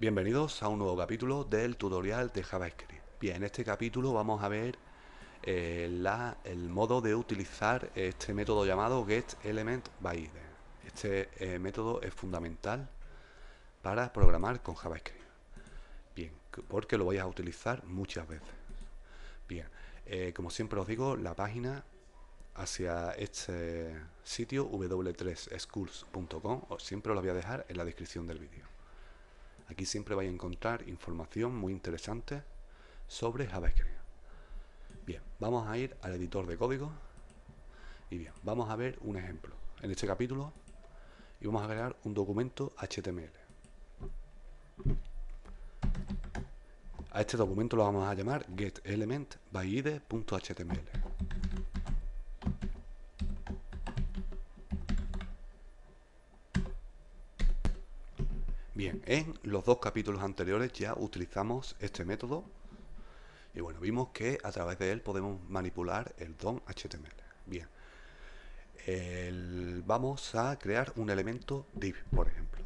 Bienvenidos a un nuevo capítulo del tutorial de JavaScript. Bien, en este capítulo vamos a ver el modo de utilizar este método llamado getElementById. Este método es fundamental para programar con JavaScript. Bien, porque lo vais a utilizar muchas veces. Bien, como siempre os digo, la página hacia este sitio w3schools.com siempre lo voy a dejar en la descripción del vídeo. Aquí siempre vais a encontrar información muy interesante sobre JavaScript. Bien, vamos a ir al editor de código y bien, vamos a ver un ejemplo en este capítulo y vamos a crear un documento HTML. A este documento lo vamos a llamar getElementById.html. Bien, en los dos capítulos anteriores ya utilizamos este método y bueno, vimos que a través de él podemos manipular el DOM.html. Bien, vamos a crear un elemento div, por ejemplo.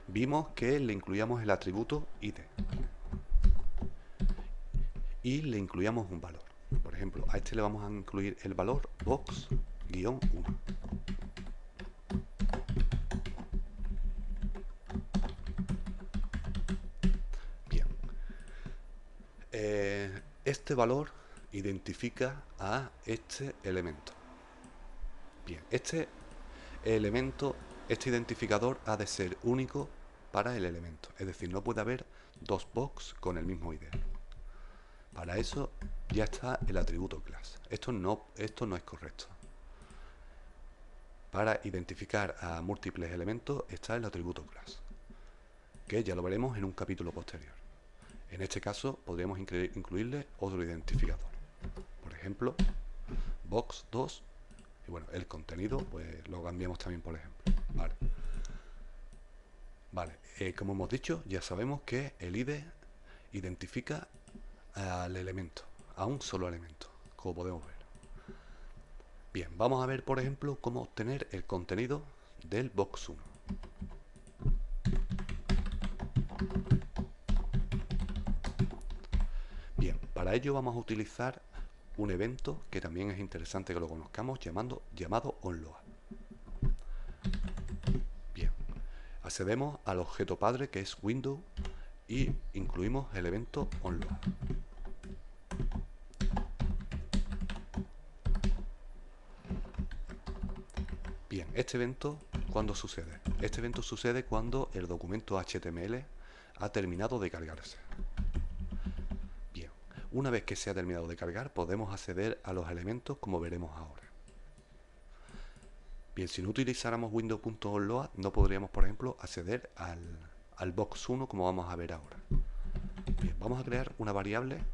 Vimos que le incluíamos el atributo id y le incluíamos un valor. Por ejemplo, a este le vamos a incluir el valor box-1. Bien, este valor identifica a este elemento. Bien, este elemento, este identificador ha de ser único para el elemento, es decir, no puede haber dos box con el mismo ID. Para eso ya está el atributo class. Esto no es correcto. Para identificar a múltiples elementos está el atributo class, que ya lo veremos en un capítulo posterior. En este caso podríamos incluirle otro identificador. Por ejemplo, box2 y bueno, el contenido pues lo cambiamos también por ejemplo. Vale, como hemos dicho, ya sabemos que el ID identifica al elemento, a un solo elemento, como podemos ver. Bien, vamos a ver por ejemplo cómo obtener el contenido del box1. Bien, para ello vamos a utilizar un evento que también es interesante que lo conozcamos llamado onload. Bien, accedemos al objeto padre que es window y incluimos el evento onload. Bien, este evento, ¿cuándo sucede? Este evento sucede cuando el documento HTML ha terminado de cargarse. Bien, una vez que se ha terminado de cargar, podemos acceder a los elementos como veremos ahora. Bien, si no utilizáramos window.onload, no podríamos, por ejemplo, acceder al box1 como vamos a ver ahora. Bien, vamos a crear una variable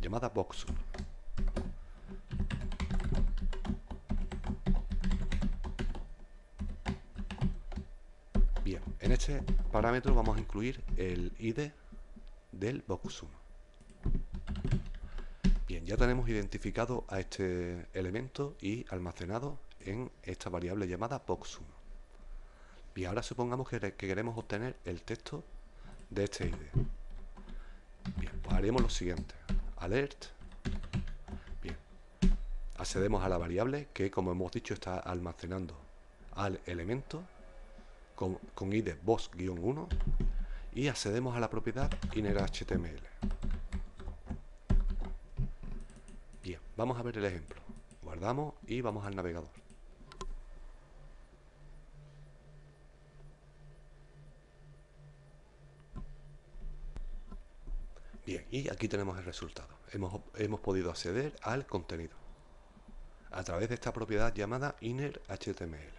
llamada box1. Bien, en este parámetro vamos a incluir el ID del box1. Bien, ya tenemos identificado a este elemento y almacenado en esta variable llamada box1. Bien, ahora supongamos que queremos obtener el texto de este ID. Bien, pues haremos lo siguiente. Alert. Bien, accedemos a la variable que, como hemos dicho, está almacenando al elemento con ID box-1 y accedemos a la propiedad innerHTML. Bien, vamos a ver el ejemplo. Guardamos y vamos al navegador. Bien, y aquí tenemos el resultado. Hemos podido acceder al contenido a través de esta propiedad llamada innerHTML.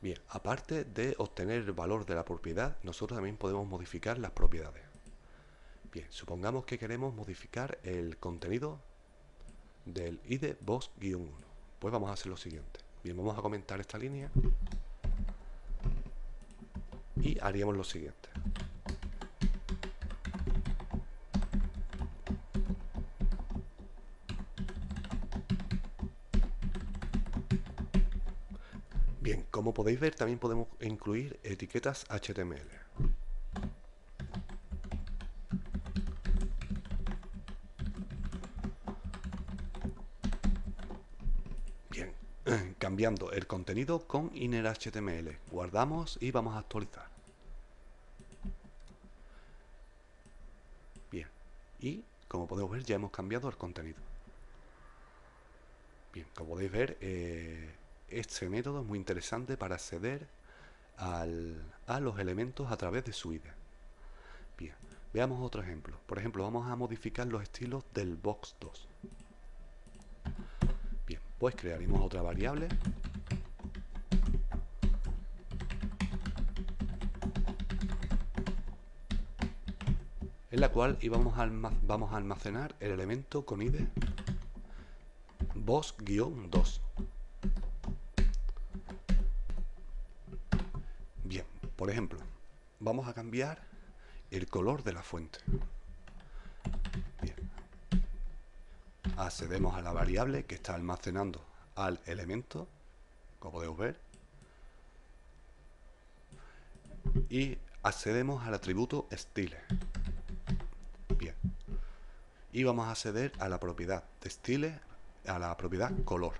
Bien, aparte de obtener el valor de la propiedad, nosotros también podemos modificar las propiedades. Bien, supongamos que queremos modificar el contenido del ID box-1. Pues vamos a hacer lo siguiente. Bien, vamos a comentar esta línea y haríamos lo siguiente. Bien, como podéis ver, también podemos incluir etiquetas HTML. Bien, cambiando el contenido con inner HTML. Guardamos y vamos a actualizar. Bien, y como podemos ver, ya hemos cambiado el contenido. Bien, como podéis ver, este método es muy interesante para acceder a los elementos a través de su IDE. Bien, veamos otro ejemplo. Por ejemplo, vamos a modificar los estilos del box 2. Bien, pues crearemos otra variable en la cual vamos a almacenar el elemento con ID box-2. Bien, por ejemplo, vamos a cambiar el color de la fuente. Bien, accedemos a la variable que está almacenando al elemento, como podemos ver, y accedemos al atributo style. Bien, y vamos a acceder a la propiedad de style, a la propiedad color.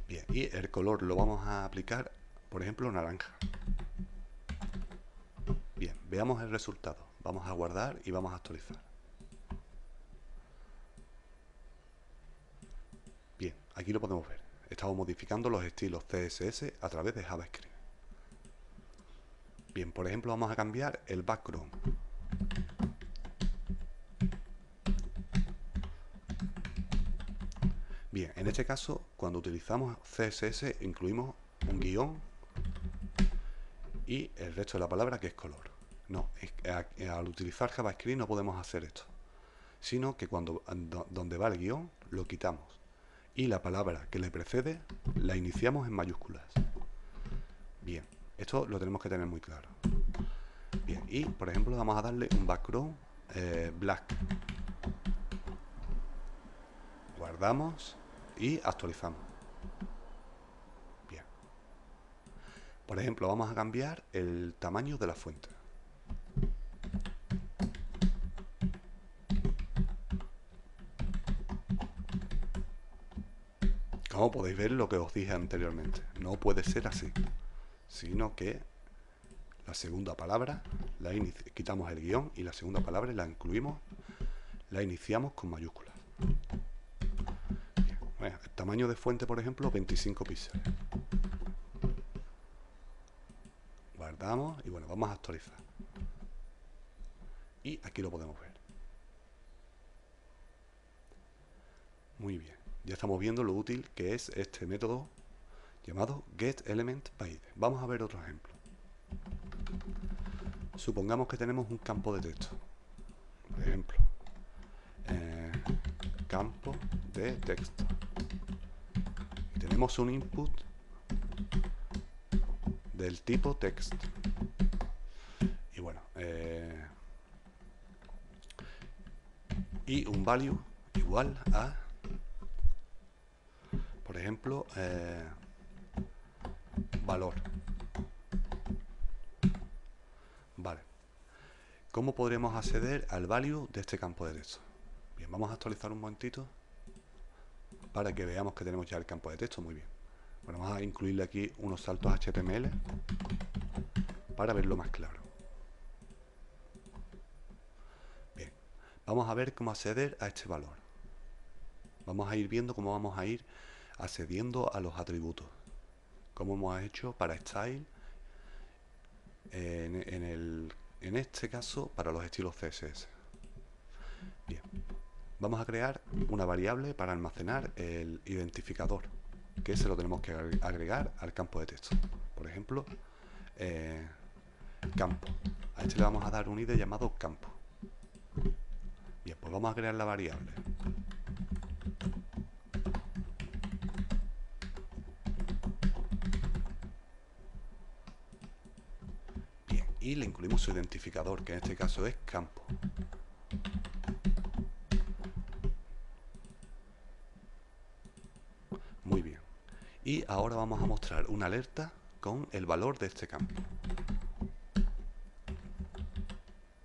Bien, y el color lo vamos a aplicar, por ejemplo, naranja. Bien, veamos el resultado. Vamos a guardar y vamos a actualizar. Bien, aquí lo podemos ver. Estamos modificando los estilos CSS a través de JavaScript. Bien, por ejemplo, vamos a cambiar el background. Bien, en este caso, cuando utilizamos CSS, incluimos un guión y el resto de la palabra que es color. No, al utilizar JavaScript no podemos hacer esto, sino que donde va el guión lo quitamos y la palabra que le precede la iniciamos en mayúsculas. Bien, esto lo tenemos que tener muy claro. Bien, y por ejemplo vamos a darle un background black. Guardamos y actualizamos. Bien. Por ejemplo, vamos a cambiar el tamaño de la fuente. Como podéis ver, lo que os dije anteriormente, no puede ser así, sino que la segunda palabra quitamos el guión y la segunda palabra la incluimos, la iniciamos con mayúsculas. Bien, bueno, el tamaño de fuente, por ejemplo, 25 píxeles. Guardamos y bueno, vamos a actualizar. Y aquí lo podemos ver. Muy bien, ya estamos viendo lo útil que es este método llamado getElementById. Vamos a ver otro ejemplo. Supongamos que tenemos un campo de texto. Por ejemplo, campo de texto. Y tenemos un input del tipo text. Y bueno, y un value igual a, por ejemplo, valor. Vale. ¿Cómo podremos acceder al value de este campo de texto? Bien, vamos a actualizar un momentito para que veamos que tenemos ya el campo de texto. Muy bien. Bueno, vamos a incluirle aquí unos saltos HTML para verlo más claro. Bien, vamos a ver cómo acceder a este valor. Vamos a ir viendo cómo vamos a ir accediendo a los atributos, como hemos hecho para style, en este caso para los estilos CSS. Bien, vamos a crear una variable para almacenar el identificador, que se lo tenemos que agregar al campo de texto. Por ejemplo, campo. A este le vamos a dar un ID llamado campo. Bien, pues vamos a crear la variable. Bien, y le incluimos su identificador, que en este caso es campo. Muy bien. Y ahora vamos a mostrar una alerta con el valor de este campo.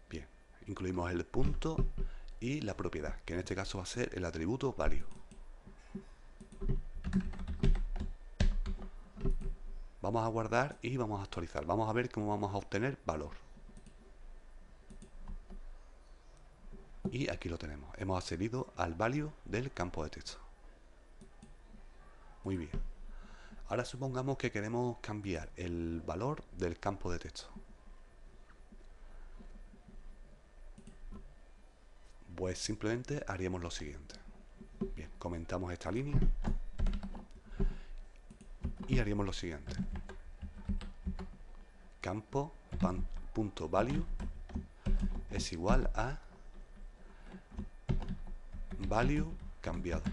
Bien, incluimos el punto y la propiedad, que en este caso va a ser el atributo value. Vamos a guardar y vamos a actualizar. Vamos a ver cómo vamos a obtener valor. Y aquí lo tenemos. Hemos accedido al value del campo de texto. Muy bien. Ahora supongamos que queremos cambiar el valor del campo de texto. Pues simplemente haríamos lo siguiente. Bien, comentamos esta línea y haríamos lo siguiente. Campo.value es igual a value cambiado.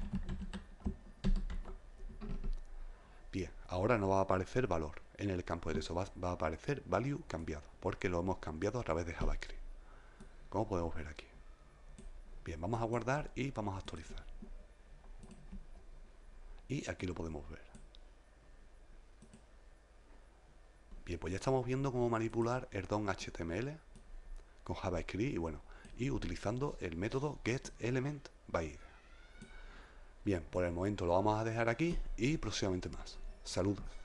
Bien, ahora no va a aparecer valor en el campo de texto, va a aparecer value cambiado, porque lo hemos cambiado a través de JavaScript, como podemos ver aquí. Bien, vamos a guardar y vamos a actualizar. Y aquí lo podemos ver. Bien, pues ya estamos viendo cómo manipular el DOM HTML con JavaScript y utilizando el método getElementById. Bien, por el momento lo vamos a dejar aquí y próximamente más. Saludos.